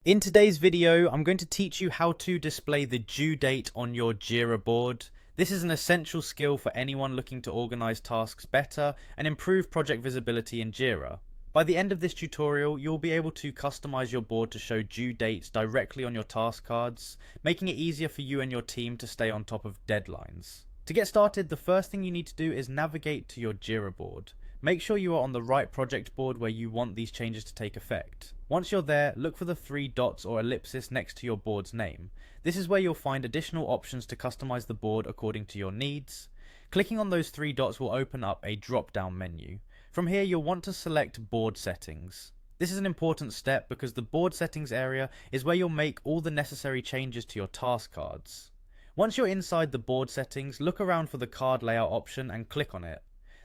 In today's video, I'm going to teach you how to display the due date on your Jira board. This is an essential skill for anyone looking to organize tasks better and improve project visibility in Jira. By the end of this tutorial, you'll be able to customize your board to show due dates directly on your task cards, making it easier for you and your team to stay on top of deadlines. To get started, the first thing you need to do is navigate to your Jira board. Make sure you are on the right project board where you want these changes to take effect. Once you're there, look for the three dots or ellipsis next to your board's name. This is where you'll find additional options to customize the board according to your needs. Clicking on those three dots will open up a drop-down menu. From here, you'll want to select Board Settings. This is an important step because the Board Settings area is where you'll make all the necessary changes to your task cards. Once you're inside the board settings, look around for the card layout option and click on it.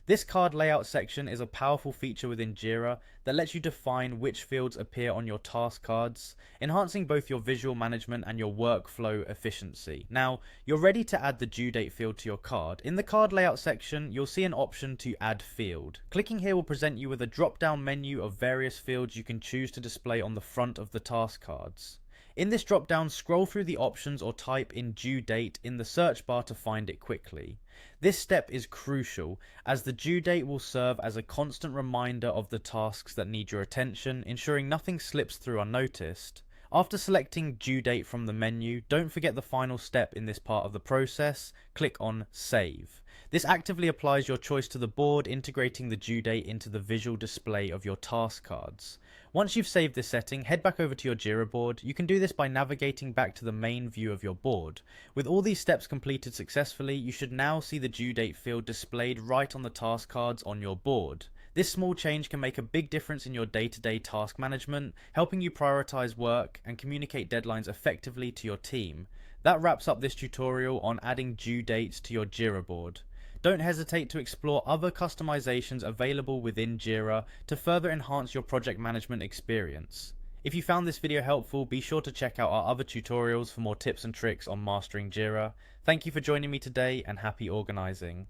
This card layout section is a powerful feature within Jira that lets you define which fields appear on your task cards, enhancing both your visual management and your workflow efficiency. Now, you're ready to add the due date field to your card. In the card layout section, you'll see an option to add field. Clicking here will present you with a drop-down menu of various fields you can choose to display on the front of the task cards. In this drop-down, scroll through the options or type in due date in the search bar to find it quickly. This step is crucial, as the due date will serve as a constant reminder of the tasks that need your attention, ensuring nothing slips through unnoticed. After selecting due date from the menu, don't forget the final step in this part of the process. Click on Save. This actively applies your choice to the board, integrating the due date into the visual display of your task cards. Once you've saved this setting, head back over to your Jira board. You can do this by navigating back to the main view of your board. With all these steps completed successfully, you should now see the due date field displayed right on the task cards on your board. This small change can make a big difference in your day-to-day task management, helping you prioritize work and communicate deadlines effectively to your team. That wraps up this tutorial on adding due dates to your Jira board. Don't hesitate to explore other customizations available within Jira to further enhance your project management experience. If you found this video helpful, be sure to check out our other tutorials for more tips and tricks on mastering Jira. Thank you for joining me today and happy organizing.